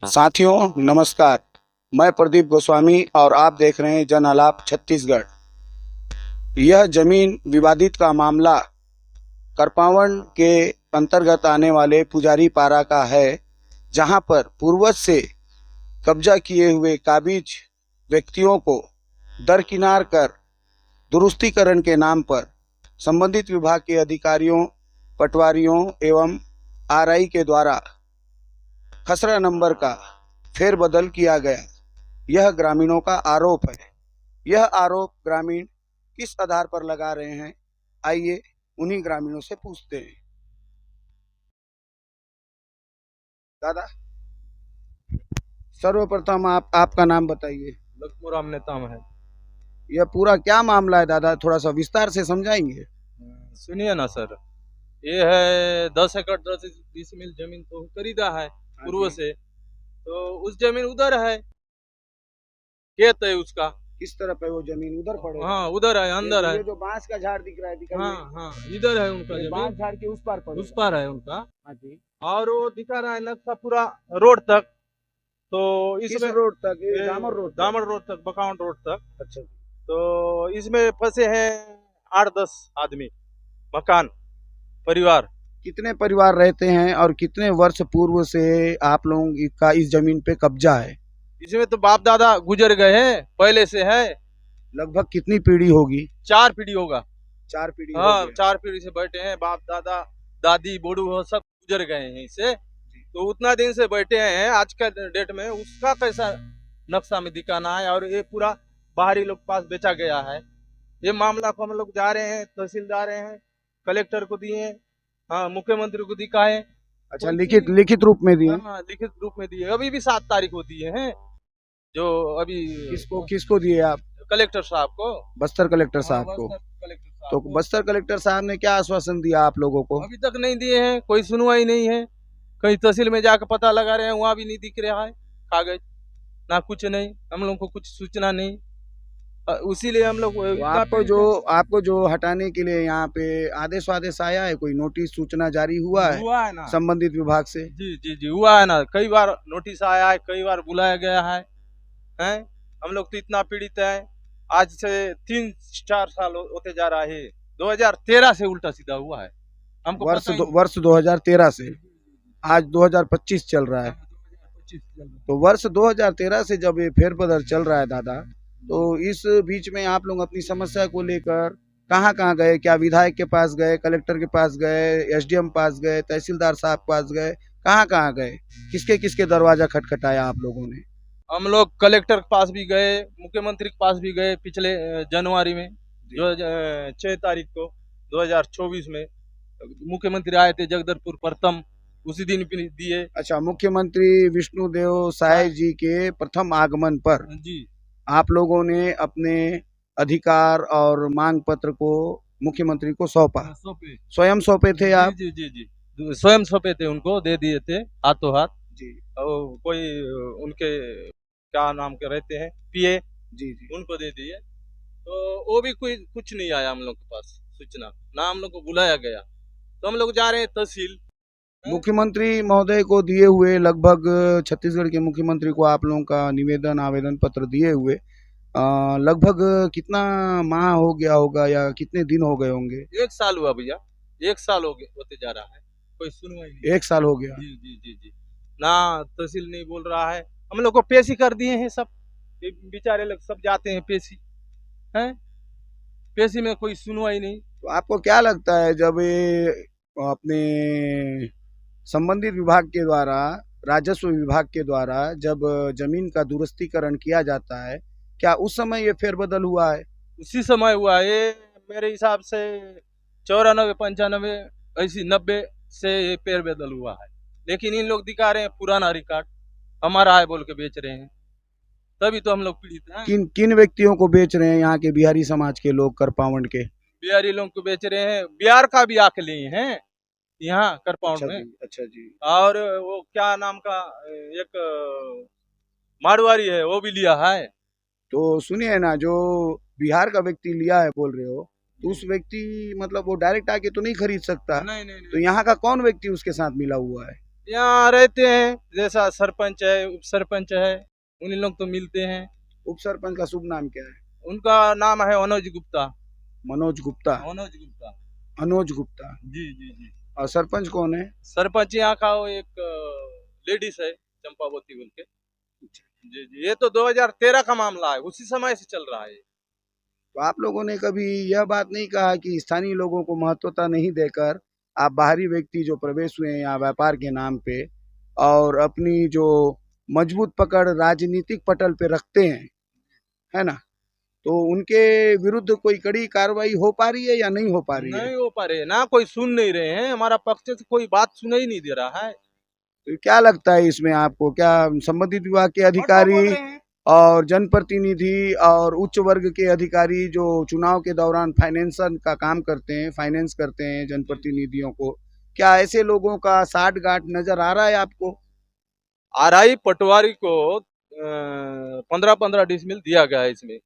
साथियों नमस्कार, मैं प्रदीप गोस्वामी और आप देख रहे हैं जन आलाप छत्तीसगढ़। यह जमीन विवादित का मामला करपावण के अंतर्गत आने वाले पुजारी पारा का है, जहां पर पूर्वज से कब्जा किए हुए काबिज व्यक्तियों को दरकिनार कर दुरुस्तीकरण के नाम पर संबंधित विभाग के अधिकारियों, पटवारियों एवं आरआई के द्वारा खसरा नंबर का फेरबदल किया गया। यह ग्रामीणों का आरोप है। यह आरोप ग्रामीण किस आधार पर लगा रहे हैं, आइए उन्हीं ग्रामीणों से पूछते हैं। दादा, सर्वप्रथम आपका नाम बताइए। लक्ष्मूराम नेताम है। यह पूरा क्या मामला है दादा, थोड़ा सा विस्तार से समझाएंगे? सुनिए ना सर, ये है 10 एकड़ 10-20 मील जमीन तो खरीदा है पूर्व से। तो उस जमीन उधर है, खेत है उसका। किस तरफ है वो जमीन? उधर पड़े? हाँ उधर है, अंदर है। ये जो बांस का झाड़ दिख रहा है, दिखाइए। हाँ हाँ, इधर है उनका बांस जमीन, झाड़ के उस पार पड़े? उस पार है उनका। हाँ जी। और वो दिखा रहा है नक्शा पूरा रोड तक। तो किस इसमें रोड तक? ये दामर रोड तक? दामर रोड तक, बकावंट रोड तक। अच्छा। तो इसमें फंसे हैं 8-10 आदमी, मकान, परिवार। कितने परिवार रहते हैं और कितने वर्ष पूर्व से आप लोगों का इस जमीन पे कब्जा है? इसमें तो बाप दादा गुजर गए हैं, पहले से है। लगभग कितनी पीढ़ी होगी? 4 पीढ़ी होगा। 4 पीढ़ी हो हाँ, गया। 4 पीढ़ी से बैठे हैं, बाप दादा दादी बूढ़ू हो सब गुजर गए हैं इससे। तो उतना दिन से बैठे हैं, आज का डेट में उसका कैसा नक्शा में दिखाना है। और ये पूरा बाहरी लोग पास बेचा गया है। ये मामला को हम लोग जा रहे हैं, तहसीलदार हैं, कलेक्टर को दिए, हाँ मुख्यमंत्री को दिखाए। अच्छा, लिखित रूप में दिए? हाँ लिखित रूप में दिए। अभी भी 7 तारीख को दिए हैं, जो अभी किसको दिए आप? कलेक्टर साहब को। बस्तर कलेक्टर हाँ, साहब को? कलेक्टर साहब तो को। बस्तर कलेक्टर साहब ने क्या आश्वासन दिया आप लोगों को? अभी तक नहीं दिए हैं, कोई सुनवाई नहीं है। कहीं तहसील में जाकर पता लगा रहे हैं, वहाँ भी नहीं दिख रहा है कागज, ना कुछ नहीं, हम लोग को कुछ सूचना नहीं। उसीलिए हम लोग तो आपको जो हटाने के लिए यहाँ पे आदेश आया है? कोई नोटिस सूचना जारी हुआ है ना संबंधित विभाग से? जी जी जी, हुआ है ना। कई बार नोटिस आया है, कई बार बुलाया गया है। हैं, हम लोग तो इतना पीड़ित है। आज से 3-4 साल होते जा रहा है। 2013 से उल्टा सीधा हुआ है हमको। वर्ष 2013 से आज 2025 चल रहा है। तो वर्ष 2013 से जब ये फेरबदल चल रहा है दादा, तो इस बीच में आप लोग अपनी समस्या को लेकर कहाँ कहाँ गए? क्या विधायक के पास गए, कलेक्टर के पास गए, एसडीएम पास गए, तहसीलदार साहब पास गए, कहाँ कहाँ गए? किसके किसके दरवाजा खटखटाया आप लोगों ने? हम लोग कलेक्टर के पास भी गए, मुख्यमंत्री के पास भी गए। पिछले जनवरी में, जो 6 तारीख को 2024 में मुख्यमंत्री आए थे जगदलपुर प्रथम, उसी दिन भी दिए। अच्छा, मुख्यमंत्री विष्णुदेव साय जी के प्रथम आगमन पर जी आप लोगों ने अपने अधिकार और मांग पत्र को मुख्यमंत्री को सौंपा? स्वयं सौंपे थे आप? जी जी जी जी, स्वयं सौंपे थे, उनको दे दिए थे हाथों हाथ जी। और कोई उनके क्या नाम के रहते हैं, पीए जी जी, उनको दे दिए। तो वो भी कोई कुछ नहीं आया हम लोग के पास सूचना, ना हम लोग को बुलाया गया। तो हम लोग जा रहे हैं तहसील। मुख्यमंत्री महोदय को दिए हुए लगभग छत्तीसगढ़ के मुख्यमंत्री को आप लोगों का निवेदन आवेदन पत्र दिए हुए लगभग कितना माह हो गया होगा या कितने दिन हो गए होंगे? 1 साल हुआ भैया, 1 साल हो गए होते जा रहा है, कोई सुनवाई नहीं। 1 साल हो गया? जी जी जी जी, ना तहसील नहीं बोल रहा है। हम लोग को पेशी कर दिए हैं सब, ये बेचारे लोग सब जाते हैं पेशी, हैं, पेशी में कोई सुनवाई नहीं। तो आपको क्या लगता है, जब ये अपने संबंधित विभाग के द्वारा, राजस्व विभाग के द्वारा जब जमीन का दुरुस्तीकरण किया जाता है, क्या उस समय ये फेरबदल हुआ है? उसी समय हुआ ये, मेरे हिसाब से 94-95 ऐसी 90 से ये फेरबदल हुआ है। लेकिन इन लोग दिखा रहे हैं पुराना रिकॉर्ड, हमारा है बोल के बेच रहे हैं, तभी तो हम लोग पीड़ित हैं। किन व्यक्तियों को बेच रहे हैं? यहाँ के बिहारी समाज के लोग, करपावंड के बिहारी लोग को बेच रहे हैं, बिहार का भी आके लिए हैं यहाँ करपाउंड में। अच्छा जी। और वो क्या नाम का एक मारवाड़ी है, वो भी लिया है। तो सुनिए ना, जो बिहार का व्यक्ति लिया है बोल रहे हो, तो उस व्यक्ति मतलब वो डायरेक्ट आके तो नहीं खरीद सकता? नहीं नहीं तो यहाँ का कौन व्यक्ति उसके साथ मिला हुआ है? यहाँ रहते हैं, जैसा सरपंच है, उप सरपंच है, उन्हीं लोग तो मिलते हैं। उप सरपंच का शुभ नाम क्या है? उनका नाम है मनोज गुप्ता। मनोज गुप्ता। मनोज गुप्ता। अनुज गुप्ता। जी जी जी। और सरपंच कौन है? सरपंच यहाँ का वो एक लेडीज है, चंपावती बोल के। जी जी, ये तो 2013 का मामला है, उसी समय से चल रहा है। तो आप लोगों ने कभी यह बात नहीं कहा कि स्थानीय लोगों को महत्वता नहीं देकर आप बाहरी व्यक्ति जो प्रवेश हुए हैं यहाँ व्यापार के नाम पे और अपनी जो मजबूत पकड़ राजनीतिक पटल पे रखते हैं, है ना, तो उनके विरुद्ध कोई कड़ी कार्रवाई हो पा रही है या नहीं हो पा रही है? नहीं हो पा रहे ना, कोई सुन नहीं रहे हैं, हमारा पक्ष से कोई बात सुनाई नहीं दे रहा है। तो क्या लगता है इसमें आपको? क्या संबंधित विभाग के बोल अधिकारी रहे हैं। और जनप्रतिनिधि और उच्च वर्ग के अधिकारी जो चुनाव के दौरान फाइनेंसर का काम करते हैं, फाइनेंस करते हैं जनप्रतिनिधियों को, क्या ऐसे लोगों का साठ गांठ नजर आ रहा है आपको? आरआई पटवारी को 15-15 डिसमिल दिया गया है इसमें।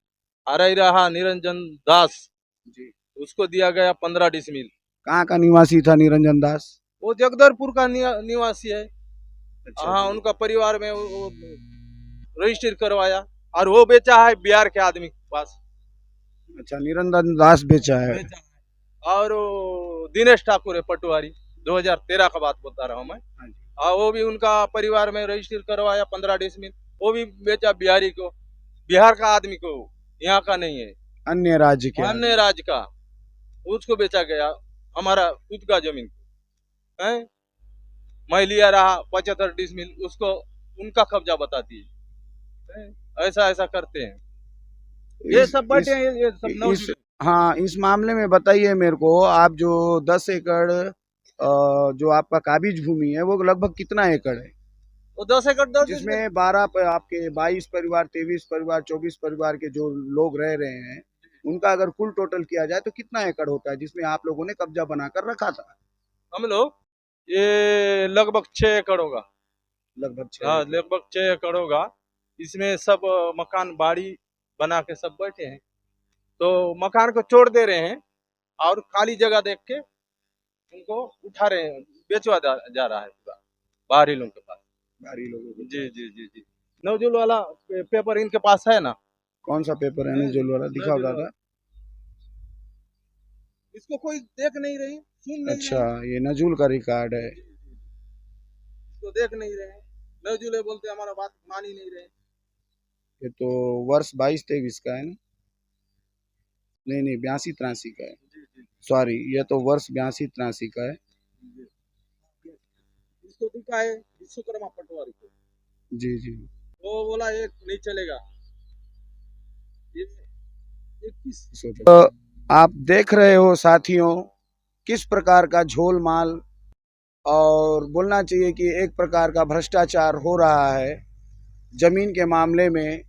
आरआई रहा निरंजन दास, जी। उसको दिया गया 15 डिसमिल। कहाँ का निवासी था निरंजन दास? वो जगदलपुर का निवासी है। अच्छा हाँ, जी। उनका परिवार में वो रजिस्टर करवाया और वो बेचा है बिहार के आदमी के पास। अच्छा, निरंजन दास बेचा है। बेचा है। और वो दिनेश ठाकुर है पटवारी, 2013 का बात बता रहा हूँ मैं। हाँ जी। और वो भी उनका परिवार में रजिस्टर करवाया 15 डिसमिल, वो भी बेचा बिहारी को, बिहार का आदमी को, यहाँ का नहीं है, अन्य राज्य के अन्य राज्य का, उसको बेचा गया हमारा खुद का जमीन को है। मैं लिया रहा 75 डिसमिल, उसको उनका कब्जा बता दिए हैं? ऐसा ऐसा करते हैं ये सब बैठे हैं, ये सब इस नौजुए। हाँ, इस मामले में बताइए मेरे को, आप जो 10 एकड़ जो आपका काबिज भूमि है वो लगभग कितना एकड़ है? वो 10 एकड़ 10 जिसमें 12 आपके 22 परिवार, 23 परिवार, 24 परिवार के जो लोग रह रहे हैं, उनका अगर कुल टोटल किया जाए तो कितना एकड़ होता है जिसमें आप लोगों ने कब्जा बनाकर रखा था? हम लोग ये लगभग 6 एकड़ होगा। लगभग 6 हाँ, एकड़। लगभग 6 एकड़ होगा। इसमें सब मकान बाड़ी बना के सब बैठे हैं, तो मकान को छोड़ दे रहे हैं और खाली जगह देख के उनको उठा रहे हैं, बेचवा जा रहा है पूरा बाहरी लोगों के पास। बाहरी लोगों को। जी जी जी जी। नवजुल वाला पेपर इनके पास है ना? कौन सा पेपर है नजरुल वाला? दिखाओ नवजुल दादा। वाला। इसको कोई देख नहीं रही, सुन नहीं अच्छा, रही। ये नजूल का रिकॉर्ड है। इसको देख नहीं रहे, नवजुल बोलते हमारा बात मान ही नहीं रहे। ये तो वर्ष 22-23 का है ना? नहीं नहीं, 82-83 का है। जी जी सॉरी, ये तो वर्ष 82-83 का है। जी। इसको दिखा है विश्वकर्मा पटवारी को, जी जी। वो बोला ये नहीं चलेगा। ये 21 तो आप देख रहे हो साथियों, किस प्रकार का झोलमाल और बोलना चाहिए कि एक प्रकार का भ्रष्टाचार हो रहा है जमीन के मामले में।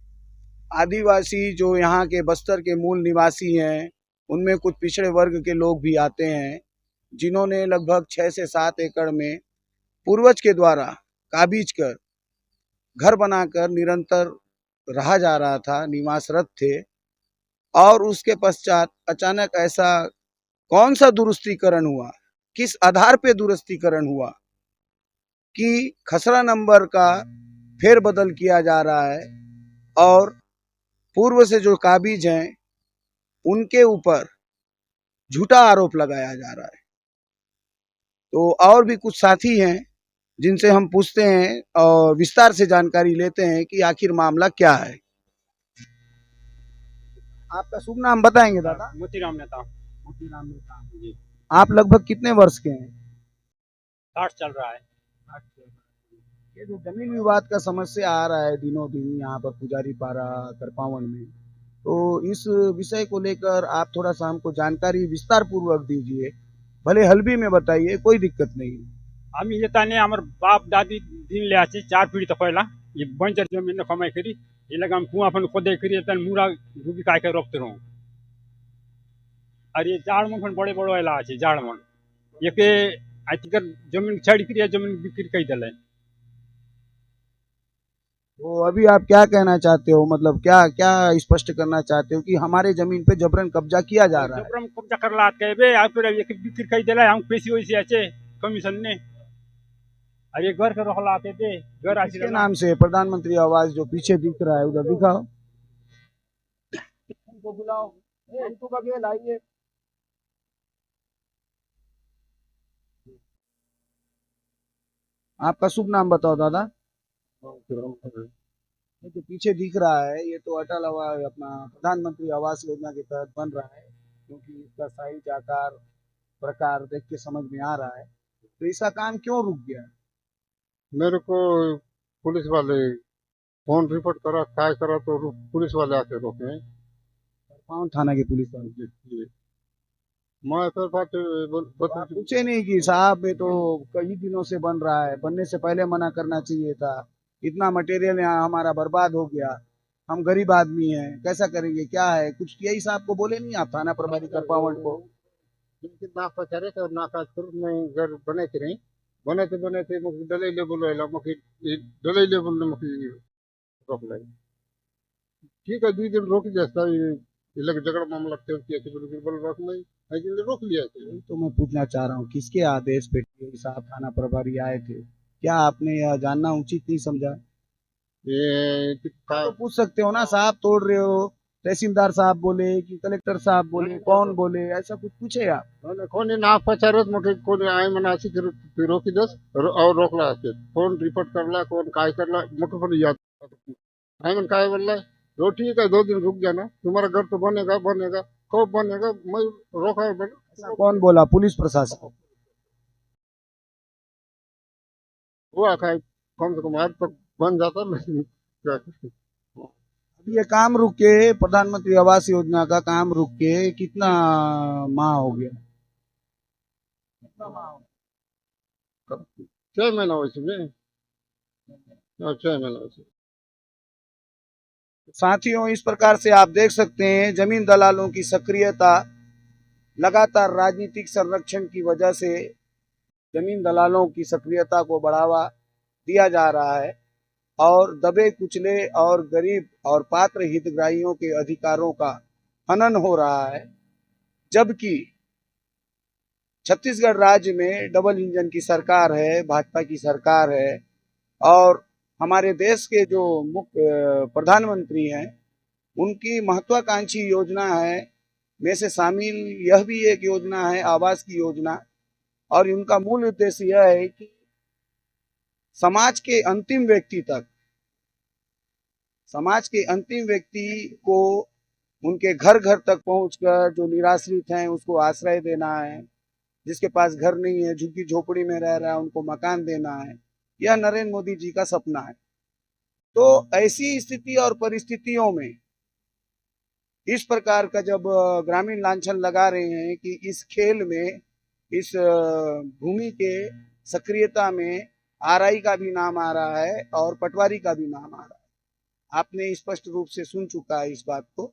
आदिवासी जो यहाँ के बस्तर के मूल निवासी हैं, उनमें कुछ पिछड़े वर्ग के लोग भी आते हैं जिन्होंने लगभग 6 से 7 एकड़ में पूर्वज के द्वारा काबिज कर घर बनाकर निरंतर रहा जा रहा था, निवासरत थे। और उसके पश्चात अचानक ऐसा कौन सा दुरुस्तीकरण हुआ, किस आधार पे दुरुस्तीकरण हुआ कि खसरा नंबर का फेरबदल किया जा रहा है और पूर्व से जो काबिज हैं उनके ऊपर झूठा आरोप लगाया जा रहा है। तो और भी कुछ साथी हैं जिनसे हम पूछते हैं और विस्तार से जानकारी लेते हैं कि आखिर मामला क्या है। आपका शुभ नाम बताएंगे दादा? मोतीराम नेता। मोतीराम नेता जी। आप लगभग कितने वर्ष के हैं? 60 चल रहा है। ये जो जमीन विवाद का समस्या आ रहा है दिनों दिन यहाँ पर पुजारी पारा करपावन में, तो इस विषय को लेकर आप थोड़ा सा हमको जानकारी विस्तार पूर्वक दीजिए, भले हल्बी में बताइए, कोई दिक्कत नहीं। आम्ही येताने आमर बाप दादी दिन ले आचे 4 पीढ़ी तो पहला ये बंजर जमीन ने कमाई करी, ये लगा हम कुआं अपन खोदाई करी तन मुरा डूबी काय के रोकते रहो। और ये झाड़ मन बड़े बड़े वाला आचे झाड़ मन ये के आतिकर जमीन छाड़ी करी जमीन बिक्री कई दले। तो अभी आप क्या कहना चाहते हो, मतलब क्या क्या स्पष्ट करना चाहते हो कि हमारे जमीन पे जबरन कब्जा किया जा रहा है? जबरन कब्जा कर लात के बे आप फिर ये बिक्री कई दले हम पैसे वैसे आचे कमीशन ने। और ये घर के रोकला आते थे घर आते किसके नाम से प्रधानमंत्री आवास जो पीछे दिख रहा है उधर दिखाओ, उनको बुलाओ, उनको कभी लाइए। आपका शुभ नाम बताओ दादा। ये जो पीछे दिख रहा है ये तो अटल आवास अपना प्रधानमंत्री आवास योजना के तहत बन रहा है, क्योंकि इसका साइज आकार प्रकार देख के समझ में आ रहा है। तो इसका काम क्यों रुक गया? मेरे को पुलिस वाले फोन रिपोर्ट करा, काय करा तो पुलिस वाले आके रोके। कौन थाना के पुलिस वाले? जी। मैं फिर बात आप पूछे नहीं कि साहब ये तो कई दिनों से बन रहा है, बनने से पहले मना करना चाहिए था, इतना मटेरियल यहाँ हमारा बर्बाद हो गया, हम गरीब आदमी हैं, कैसा करेंगे, क्या है, कुछ यही साहब को बोले नहीं आप थाना प्रभारी करपावट को? ना पचारे तो ना का शुरू में घर बने थे नहीं, बने थे मुझे दलाई लेवल वाला मुझे दलाई लेवल ने मुझे रोक लाई। ठीक है 2 दिन रोक जैसा ये लग झगड़ा मामला लगते हैं कि बिल्कुल रोक लाई, लेकिन रोक लिया थे। तो मैं पूछना चाह रहा हूँ किसके आदेश पे साहब थाना प्रभारी आए थे, क्या आपने यह जानना उचित नहीं समझा? ये तो पूछ सकते हो ना, साहब तोड़ रहे हो, तहसीलदार साहब बोले कि कलेक्टर साहब बोले, कौन बोले, ऐसा कुछ पूछे आप? कोणी ना पचारत मोठे कोणी आहे म्हणा अशी रोकी दस और रोकला असते फोन रिपोर्ट करला कोण काय करला मोठं पण याद आहे म्हण काय बोलला तो ठीक है 2 दिन रुक जाना तुम्हारा घर तो बनेगा कब बनेगा मैं रोका है ऐसा कौन बोला? पुलिस प्रशासन? हुआ काय कम से कम आज तक बन जाता लेकिन क्या करें। अभी ये काम रुक के, प्रधानमंत्री आवास योजना का काम रुक के कितना माह हो गया? 6 महीना हो इसमें, 6 महीना हो। साथियों, इस प्रकार से आप देख सकते हैं जमीन दलालों की सक्रियता, लगातार राजनीतिक संरक्षण की वजह से जमीन दलालों की सक्रियता को बढ़ावा दिया जा रहा है और दबे कुचले और गरीब और पात्र हितग्राहियों के अधिकारों का हनन हो रहा है। जबकि छत्तीसगढ़ राज्य में डबल इंजन की सरकार है, भाजपा की सरकार है और हमारे देश के जो मुख्य प्रधानमंत्री हैं उनकी महत्वाकांक्षी योजना है में से शामिल यह भी एक योजना है आवास की योजना, और उनका मूल उद्देश्य यह है कि समाज के अंतिम व्यक्ति को उनके घर घर तक पहुंचकर जो निराश्रित हैं उसको आश्रय देना है, जिसके पास घर नहीं है, झुग्गी झोपड़ी में रह रहा है, उनको मकान देना है। यह नरेंद्र मोदी जी का सपना है। तो ऐसी स्थिति और परिस्थितियों में इस प्रकार का जब ग्रामीण लांछन लगा रहे हैं कि इस खेल में, इस भूमि के सक्रियता में आरआई का भी नाम आ रहा है और पटवारी का भी नाम आ रहा है, आपने स्पष्ट रूप से सुन चुका है इस बात को।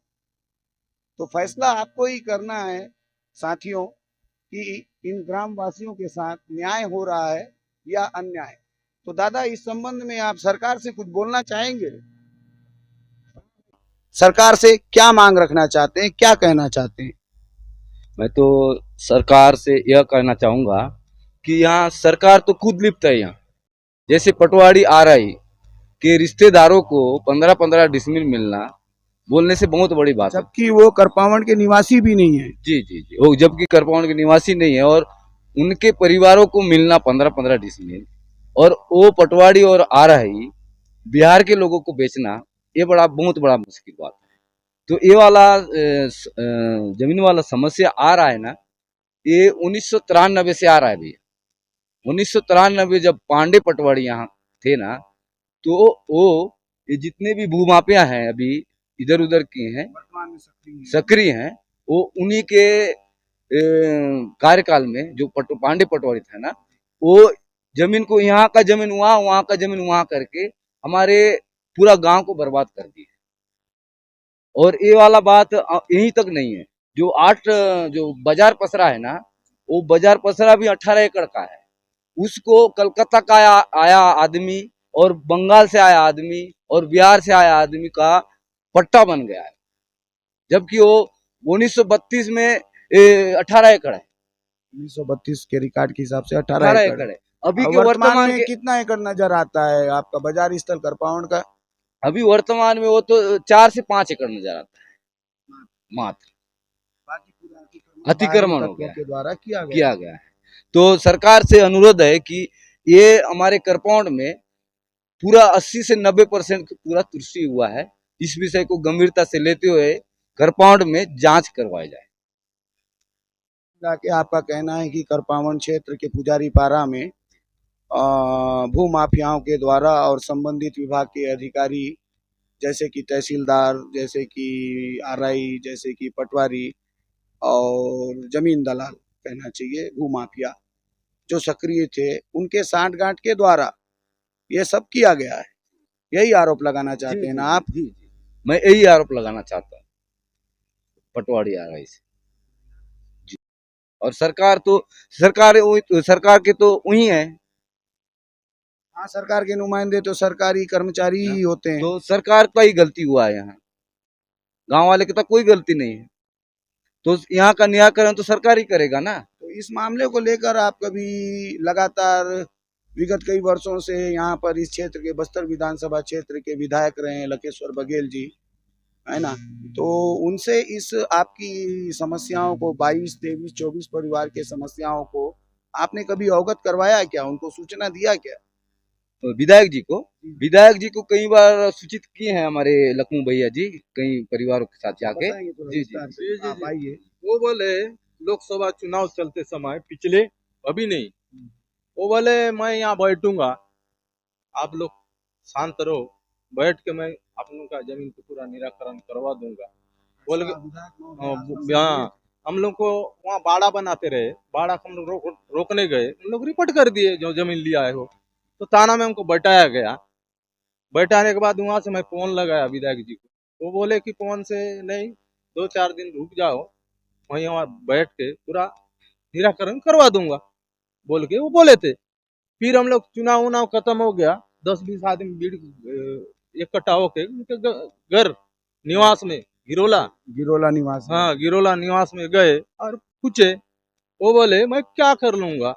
तो फैसला आपको ही करना है साथियों कि इन ग्राम वासियों के साथ न्याय हो रहा है या अन्याय। तो दादा, इस संबंध में आप सरकार से कुछ बोलना चाहेंगे? सरकार से क्या मांग रखना चाहते हैं, क्या कहना चाहते हैं? मैं तो सरकार से यह कहना चाहूंगा कि यहाँ सरकार तो खुद लिप्त है। यहाँ जैसे पटवारी आरआई के रिश्तेदारों को 15-15 डिसमिल मिलना बोलने से बहुत बड़ी बात है, जबकि वो करपावट के निवासी भी नहीं है। जी जी जी, वो जबकि करपावट के निवासी नहीं है और उनके परिवारों को मिलना 15-15 डिसमिल, और वो पटवारी और आरआई बिहार के लोगों को बेचना, ये बहुत बड़ा मुश्किल बात है। तो ये वाला जमीन वाला समस्या आ रहा है ना, ये 1993 से आ रहा है भैया। 1993 जब पांडे पटवारी यहाँ थे ना, तो वो ये जितने भी भूमाफिया हैं अभी इधर उधर के हैं, सक्रिय हैं, वो उन्हीं के कार्यकाल में जो पांडे पटवारी था ना, वो जमीन को, यहाँ का जमीन वहाँ, वहाँ का जमीन वहाँ करके हमारे पूरा गांव को बर्बाद कर दिया। और ये वाला बात यहीं तक नहीं है, जो बाजार पसरा है ना, वो बाजार पसरा भी 18 एकड़ का है। उसको कलकत्ता का आया आदमी और बंगाल से आया आदमी और बिहार से आया आदमी का पट्टा बन गया है, जबकि वो 1932 में 18 एकड़ है। 1932 के रिकॉर्ड के हिसाब से 18 एकड़ है। अभी और के वर्तमान वर्तमान में के कितना एकड़ नजर आता है आपका बाजार स्थल करपावन का? अभी वर्तमान में वो तो 4 से 5 एकड़ नजर आता है मात्र। बाकी पूरा अतिक्रमण बाहरी अतिक्रमण हो तत्वों गया के द्वारा किया गया। किया गया है। तो सरकार से अनुरोध है कि ये हमारे करपौंड में पूरा 80 से 90% पूरा तुलसी हुआ है। इस विषय को गंभीरता से लेते हुए करपौंड में जांच करवाई जाए। कि आपका कहना है कि करपावन क्षेत्र के पुजारी पारा में भू माफियाओं के द्वारा और संबंधित विभाग के अधिकारी जैसे कि तहसीलदार, जैसे कि आरआई, जैसे कि पटवारी और जमीन दलाल कहना चाहिए, भू माफिया जो सक्रिय थे, उनके सांठ-गांठ के द्वारा ये सब किया गया है। यही आरोप लगाना चाहते हैं ना आप? जी। मैं यही आरोप लगाना चाहता हूँ पटवारी आरआई से। जी। और सरकार के तो वही है। हाँ, सरकार के नुमाइंदे तो सरकारी कर्मचारी ही होते हैं। तो सरकार का ही गलती हुआ है यहाँ, गांव वाले की तो कोई गलती नहीं है। तो यहाँ का निराकरण तो सरकार ही करेगा ना। तो इस मामले को लेकर आप कभी लगातार विगत कई वर्षों से यहाँ पर इस क्षेत्र के बस्तर विधानसभा क्षेत्र के विधायक रहे हैं लकेश्वर बघेल जी, है ना? तो उनसे इस आपकी समस्याओं को 22, 23, 24 परिवार के समस्याओं को आपने कभी अवगत करवाया क्या? उनको सूचना दिया क्या? तो विधायक जी को कई बार सूचित किए हैं हमारे लखनऊ भैया जी, कई परिवारों के साथ जाके। बताएंगे थोड़ा जी, विस्तार से। जी, आप आइए। वो बोले लोकसभा चुनाव चलते समय पिछले, अभी नहीं, वो बोले मैं यहाँ बैठूंगा, आप लोग शांत रहो, बैठ के मैं आप लोगों का जमीन को पूरा निराकरण करवा दूंगा बोल के। हाँ, हम लोग को वहाँ बाड़ा बनाते रहे, बाड़ा को हम लोग रोकने गए, हम लोग रिपोर्ट कर दिए जो जमीन लिया है वो। तो थाना में हमको बैठाया गया, बैठाने के बाद वहां से मैं फोन लगाया विधायक जी को, वो बोले कि फोन से नहीं, 2-4 दिन रुक जाओ, वहीं वहाँ बैठ के पूरा निराकरण करवा दूंगा बोल के वो बोले थे। फिर हम लोग चुनाव उनाव खत्म हो गया, 10-20 आदमी भीड़ इकट्ठा होके उनके घर निवास में गिरोला निवास में। हाँ गिरोला निवास में गए और पूछे, वो बोले मैं क्या कर लूंगा,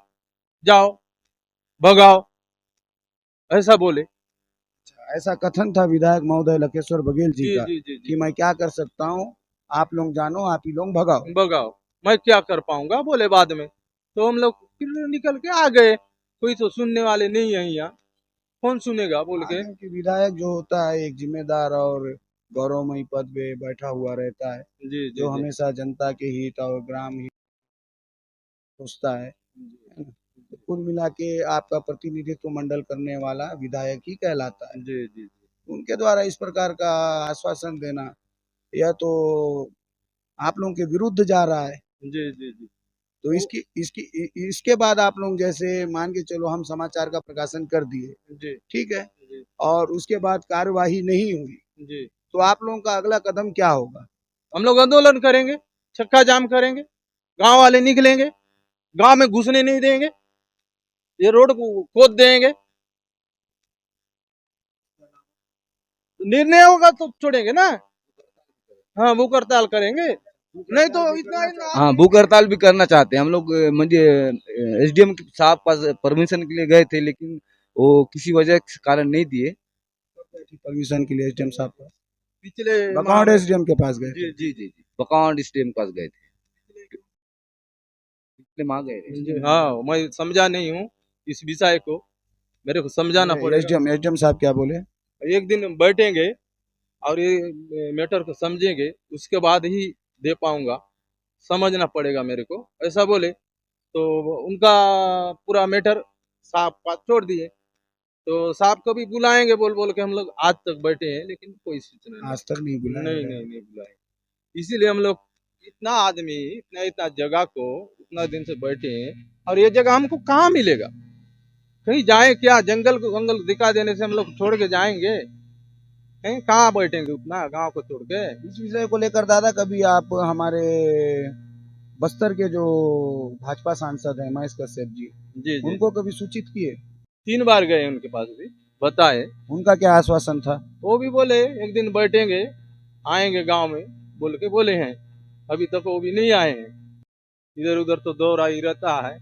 जाओ भगाओ, ऐसा बोले। ऐसा कथन था विधायक महोदय लकेश्वर बघेल जी जी का जी जी कि जी, मैं क्या कर सकता हूँ, आप लोग जानो, आप ही लोग भगाओ। भगाओ, मैं क्या कर पाऊंगा बोले बाद में। तो हम लोग फिर निकल के आ गए, कोई तो सुनने वाले नहीं है यहाँ, कौन सुनेगा बोल के। क्योंकि विधायक जो होता है एक जिम्मेदार और गौरवमयी पद पे बैठा हुआ रहता है, जी जी जो जी हमेशा जनता के हित और ग्राम हित सोचता है ना? तो कुल मिला के आपका प्रतिनिधित्व मंडल करने वाला विधायक ही कहलाता है। जी जी उनके द्वारा इस प्रकार का आश्वासन देना, यह तो आप लोगों के विरुद्ध जा रहा है। जी जी जी तो इसके बाद आप लोग जैसे मान के चलो हम समाचार का प्रकाशन कर दिए, जी ठीक है, जी और उसके बाद कार्यवाही नहीं हुई, जी, तो आप लोगों का अगला कदम क्या होगा? हम लोग आंदोलन करेंगे, चक्का जाम करेंगे, गांव वाले निकलेंगे, गांव में घुसने नहीं देंगे, ये रोड को खोद देंगे, निर्णय होगा तो छोड़ेंगे ना। हाँ भूख हड़ताल करेंगे, नहीं तो इतना इतना हाँ, भूख हड़ताल भी करना चाहते हैं हम लोग। मुझे एसडीएम साहब पास परमिशन के लिए गए थे, लेकिन वो किसी वजह के कारण नहीं दिए। परमिशन के लिए एसडीएम साहब का पिछले बकाउंट एसडीएम के पास गए थे। जी बकाउंट एसडीएम के पास गए थे, पिछले माह गए थे। हाँ मैं समझा नहीं हूँ इस विषय को, मेरे को समझाना पड़ेगा। एसडीएम साहब क्या बोले? एक दिन बैठेंगे और ये मैटर को समझेंगे, उसके बाद ही दे पाऊंगा, समझना पड़ेगा मेरे को, ऐसा बोले। तो उनका पूरा मैटर साहब पास छोड़ दिए, तो साहब को भी बुलाएंगे बोल बोल के हम लोग आज तक बैठे हैं, लेकिन कोई सूचना नहीं। आज तक नहीं बुलाया नहीं गया। नहीं नहीं बुलाए, इसीलिए हम लोग इतना आदमी इतना जगह को उतना दिन से बैठे हैं, और ये जगह हमको कहाँ मिलेगा, कहीं जाए क्या, जंगल को जंगल दिखा देने से हम लोग छोड़ के जाएंगे, कहीं कहाँ बैठेंगे उतना गांव को छोड़ के। इस विषय को लेकर दादा कभी आप हमारे बस्तर के जो भाजपा सांसद हैं महेश कश्यप जी, जी जी, उनको कभी सूचित किए? 3 बार गए उनके पास भी, बताए, उनका क्या आश्वासन था? वो भी बोले एक दिन बैठेंगे, आएंगे गांव में बोल के बोले हैं, अभी तक वो भी नहीं आए हैं, इधर उधर तो दौरा ही रहता है,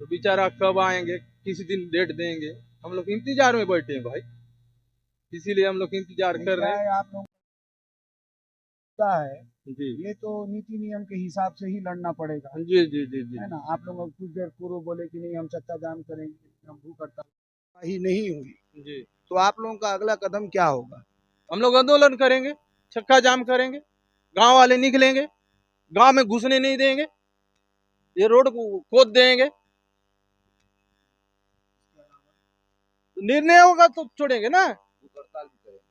तो बेचारा कब आएंगे किसी दिन डेट देंगे। हम लोग इंतजार में बैठे हैं भाई, इसीलिए हम लोग इंतजार कर रहे हैं। आप लोग का है जी ये तो नीति नियम के हिसाब से ही लड़ना पड़ेगा, जी जी जी जी है ना। आप लोग अब कुछ देर पूर्व बोले कि नहीं हम चक्का जाम करेंगे, हम भूख हड़ताल ही नहीं हुई, जी। तो आप लोगों का अगला कदम क्या होगा? हम लोग आंदोलन करेंगे, चक्का जाम करेंगे, गांव वाले निकलेंगे, गांव में घुसने नहीं देंगे, ये रोड को खोद देंगे। निर्णय होगा तो छोड़ेंगे ना।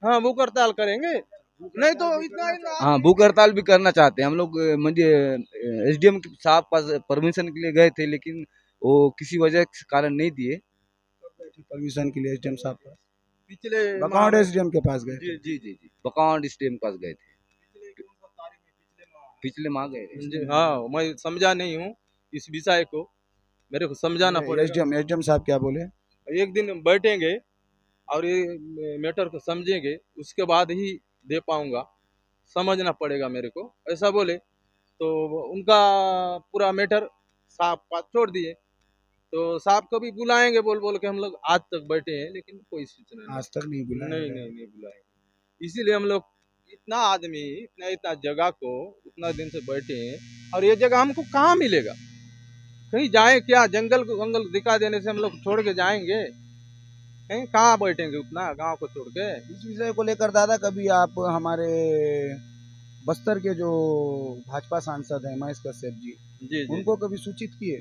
हाँ, भूख हड़ताल करेंगे, नहीं तो इतना हाँ, भूख हड़ताल भी करना चाहते हैं हम लोग। मुझे एसडीएम साहब पास परमिशन के लिए गए थे, लेकिन वो किसी वजह के कारण नहीं दिए। परमिशन के लिए एसडीएम साहब पास, पिछले बकाउंट एसडीएम के पास गए? जी जी जी बकाउंट एसडीएम पास गए थे, पिछले माह गए थे। जी। हाँ, मैं समझा नहीं हूँ इस विषय को, मेरे को समझाना पड़ेगा। एसडीएम साहब क्या बोले? एक दिन बैठेंगे और ये मैटर को समझेंगे, उसके बाद ही दे पाऊंगा, समझना पड़ेगा मेरे को, ऐसा बोले। तो उनका पूरा मैटर साहब पास छोड़ दिए, तो साहब को भी बुलाएंगे बोल बोल के हम लोग आज तक बैठे हैं, लेकिन कोई सूचना नहीं। आज तक नहीं बुलाया नहीं गया। नहीं नहीं बुलाए, इसीलिए हम लोग इतना आदमी इतना इतना जगह को उतना दिन से बैठे हैं, और ये जगह हमको कहाँ मिलेगा? कहीं जाए क्या? जंगल को जंगल दिखा देने से हम लोग छोड़ के जाएंगे? कहीं कहाँ बैठेंगे उतना गांव को छोड़ के? इस विषय को लेकर दादा कभी आप हमारे बस्तर के जो भाजपा सांसद हैं महेश कश्यप जी, जी जी, उनको कभी सूचित किए?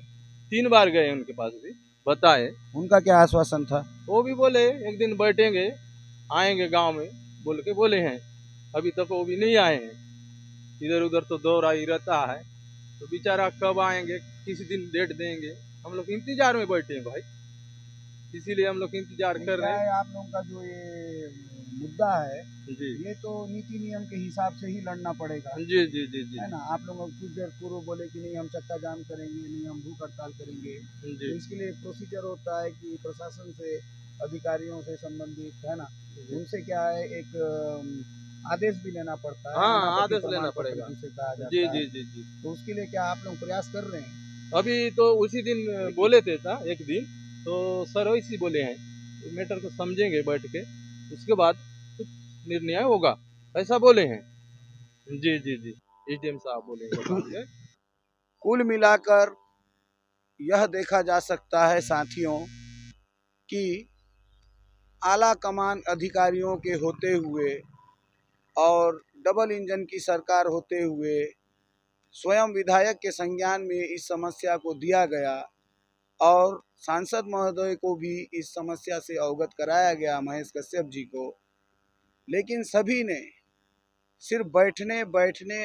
3 बार गए उनके पास भी, बताए। उनका क्या आश्वासन था? वो भी बोले एक दिन बैठेंगे, आएंगे गांव में बोल के बोले हैं। अभी तक वो भी नहीं आए हैं, इधर उधर तो दौरा ही रहता है। तो बेचारा कब आएंगे, किसी दिन डेट देंगे। हम लोग इंतजार में बैठे हैं भाई, इसीलिए हम लोग इंतजार कर रहे हैं। आप लोगों का जो ये मुद्दा है जी ये तो नीति नियम के हिसाब से ही लड़ना पड़ेगा, जी जी जी जी है ना। आप लोग कुछ देर पूर्व बोले कि नहीं हम चक्का जाम करेंगे, नहीं हम भूख हड़ताल करेंगे, तो जी इसके लिए प्रोसीजर होता है कि प्रशासन से, अधिकारियों से संबंधित, है ना, उनसे क्या है एक आदेश भी लेना पड़ता है। हाँ, अनापत्ति आदेश प्रमाण लेना पत्र पड़ेगा। जिसे कहा जाता जी है। जी जी जी। तो उसके लिए क्या आप लोग प्रयास कर रहे हैं? अभी तो उसी दिन बोले थे था एक दिन, तो सर वैसे बोले हैं मैटर को समझेंगे बैठ के, उसके बाद कुछ निर्णय होगा, ऐसा बोले हैं। जी जी जी, एसडीएम साहब बोले हैं। कुल मिलाकर यह देखा जा सकता है साथियों कि आला कमान अधिकारियों के होते हुए और डबल इंजन की सरकार होते हुए स्वयं विधायक के संज्ञान में इस समस्या को दिया गया और सांसद महोदय को भी इस समस्या से अवगत कराया गया, महेश कश्यप जी को, लेकिन सभी ने सिर्फ बैठने बैठने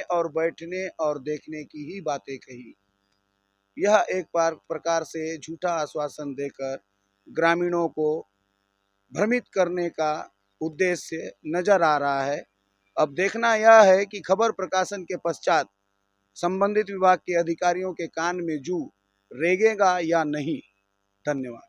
और देखने की ही बातें कही। यह एक प्रकार से झूठा आश्वासन देकर ग्रामीणों को भ्रमित करने का उद्देश्य नजर आ रहा है। अब देखना यह है कि खबर प्रकाशन के पश्चात संबंधित विभाग के अधिकारियों के कान में जू रेंगेगा या नहीं। धन्यवाद।